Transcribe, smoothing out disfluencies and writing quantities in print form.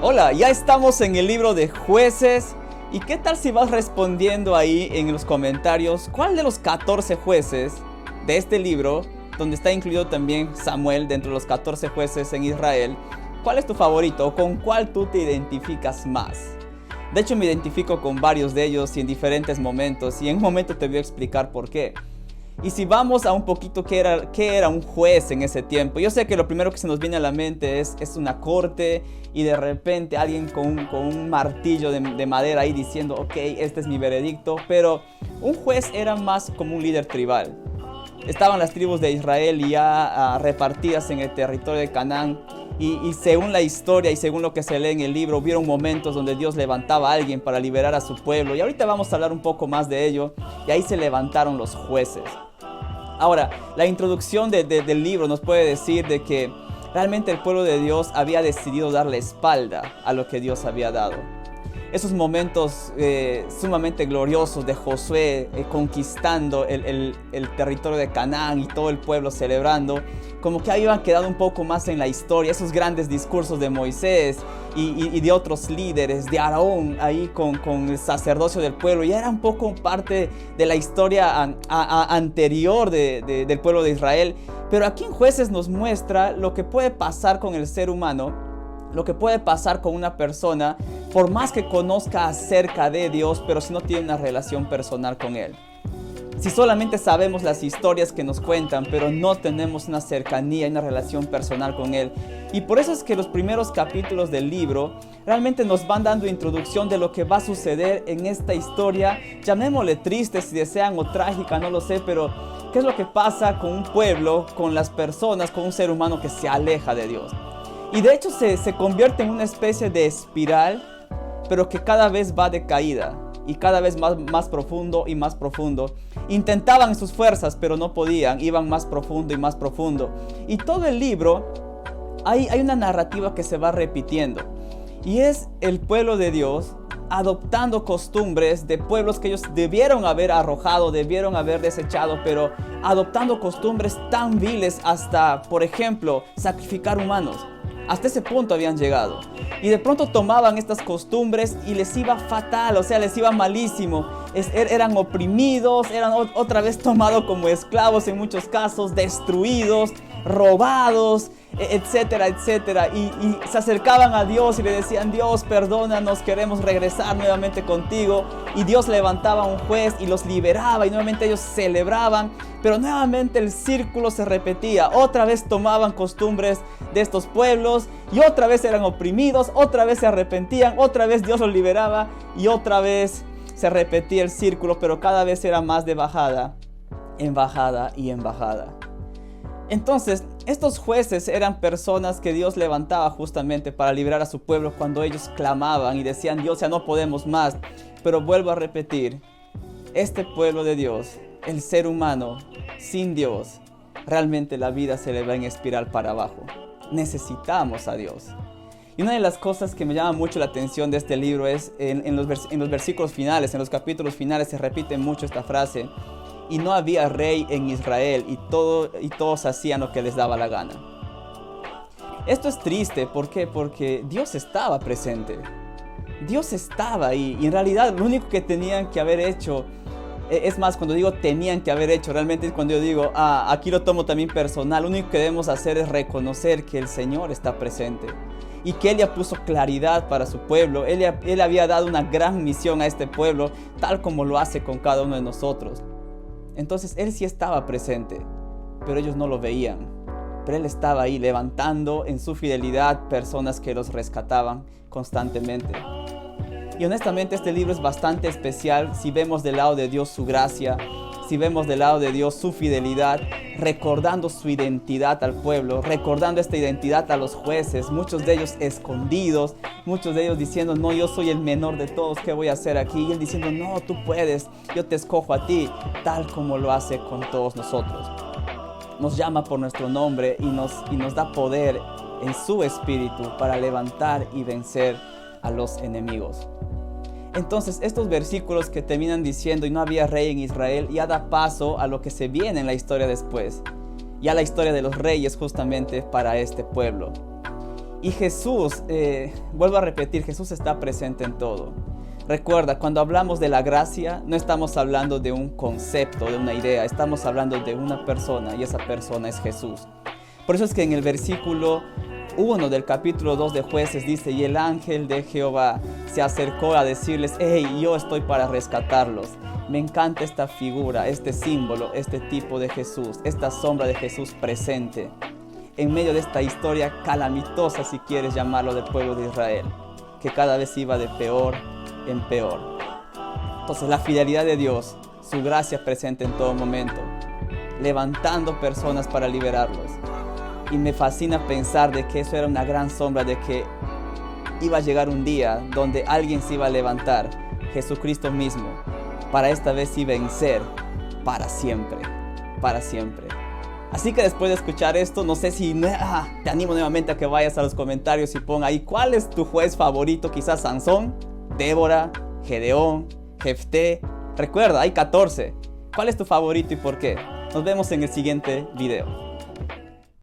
Hola, ya estamos en el libro de Jueces. ¿Y qué tal si vas respondiendo ahí en los comentarios cuál de los 14 jueces de este libro, donde está incluido también Samuel dentro de los 14 jueces en Israel, cuál es tu favorito o con cuál tú te identificas más? De hecho, me identifico con varios de ellos y en diferentes momentos, y en un momento te voy a explicar por qué. Y si vamos a un poquito qué era un juez en ese tiempo. Yo sé que lo primero que se nos viene a la mente es una corte y de repente alguien con un martillo de madera ahí diciendo, ok, este es mi veredicto. Pero un juez era más como un líder tribal. Estaban las tribus de Israel ya repartidas en el territorio de Canaán. Y según la historia y según lo que se lee en el libro, hubieron momentos donde Dios levantaba a alguien para liberar a su pueblo. Y ahorita vamos a hablar un poco más de ello. Y ahí se levantaron los jueces. Ahora, la introducción del libro nos puede decir de que realmente el pueblo de Dios había decidido darle espalda a lo que Dios había dado. Esos momentos sumamente gloriosos de Josué conquistando el territorio de Canaán y todo el pueblo celebrando, como que habían quedado un poco más en la historia. Esos grandes discursos de Moisés y de otros líderes, de Aarón ahí con el sacerdocio del pueblo, ya era un poco parte de la historia anterior del pueblo de Israel. Pero aquí en Jueces nos muestra lo que puede pasar con el ser humano, lo que puede pasar con una persona, por más que conozca acerca de Dios, pero si no tiene una relación personal con Él. Si solamente sabemos las historias que nos cuentan, pero no tenemos una cercanía y una relación personal con Él. Y por eso es que los primeros capítulos del libro realmente nos van dando introducción de lo que va a suceder en esta historia. Llamémosle triste si desean o trágica, no lo sé, pero ¿qué es lo que pasa con un pueblo, con las personas, con un ser humano que se aleja de Dios? Y de hecho se convierte en una especie de espiral, pero que cada vez va de caída y cada vez más profundo y más profundo. Intentaban sus fuerzas, pero no podían, iban más profundo y más profundo. Y todo el libro hay una narrativa que se va repitiendo. Y es el pueblo de Dios adoptando costumbres de pueblos que ellos debieron haber arrojado, debieron haber desechado, pero adoptando costumbres tan viles hasta, por ejemplo, sacrificar humanos. Hasta ese punto habían llegado. Y de pronto tomaban estas costumbres y les iba fatal, o sea, les iba malísimo. Eran oprimidos, eran otra vez tomados como esclavos en muchos casos, destruidos, robados, etcétera, etcétera. Y se acercaban a Dios y le decían, Dios, perdónanos, queremos regresar nuevamente contigo. Y Dios levantaba un juez y los liberaba y nuevamente ellos celebraban. Pero nuevamente el círculo se repetía. Otra vez tomaban costumbres de estos pueblos y otra vez eran oprimidos, otra vez se arrepentían, otra vez Dios los liberaba y otra vez se repetía el círculo, pero cada vez era más de bajada en bajada y en bajada. Entonces, estos jueces eran personas que Dios levantaba justamente para liberar a su pueblo cuando ellos clamaban y decían, Dios, ya no podemos más. Pero vuelvo a repetir, este pueblo de Dios, el ser humano sin Dios, realmente la vida se le va en espiral para abajo. Necesitamos a Dios. Y una de las cosas que me llama mucho la atención de este libro es en los versículos finales, en los capítulos finales se repite mucho esta frase. Y no había rey en Israel y todos hacían lo que les daba la gana. Esto es triste, ¿por qué? Porque Dios estaba presente. Dios estaba ahí y en realidad lo único que tenían que haber hecho, es más, cuando digo tenían que haber hecho, realmente es cuando yo digo, aquí lo tomo también personal, lo único que debemos hacer es reconocer que el Señor está presente. Y que Él ya puso claridad para su pueblo. Él había dado una gran misión a este pueblo, tal como lo hace con cada uno de nosotros. Entonces Él sí estaba presente, pero ellos no lo veían. Pero Él estaba ahí levantando en su fidelidad personas que los rescataban constantemente. Y honestamente este libro es bastante especial si vemos del lado de Dios su gracia, si vemos del lado de Dios su fidelidad, recordando su identidad al pueblo, recordando esta identidad a los jueces, muchos de ellos escondidos, muchos de ellos diciendo, no, yo soy el menor de todos, ¿qué voy a hacer aquí? Y Él diciendo, no, tú puedes, yo te escojo a ti, tal como lo hace con todos nosotros. Nos llama por nuestro nombre y nos da poder en su espíritu para levantar y vencer a los enemigos. Entonces estos versículos que terminan diciendo y no había rey en Israel ya da paso a lo que se viene en la historia después, ya la historia de los reyes justamente para este pueblo. Y Jesús, vuelvo a repetir, Jesús está presente en todo. Recuerda, cuando hablamos de la gracia, no estamos hablando de un concepto, de una idea, estamos hablando de una persona, y esa persona es Jesús. Por eso es que en el versículo 1 del capítulo 2 de Jueces dice: y el ángel de Jehová se acercó a decirles: hey, yo estoy para rescatarlos. Me encanta esta figura, este símbolo, este tipo de Jesús, esta sombra de Jesús presente en medio de esta historia calamitosa, si quieres llamarlo, del pueblo de Israel, que cada vez iba de peor en peor. Entonces la fidelidad de Dios, su gracia presente en todo momento, levantando personas para liberarlos. Y me fascina pensar de que eso era una gran sombra de que iba a llegar un día donde alguien se iba a levantar, Jesucristo mismo, para esta vez y vencer para siempre, para siempre. Así que después de escuchar esto, no sé si te animo nuevamente a que vayas a los comentarios y pon ahí cuál es tu juez favorito, quizás Sansón, Débora, Gedeón, Jefté. Recuerda, hay 14. ¿Cuál es tu favorito y por qué? Nos vemos en el siguiente video.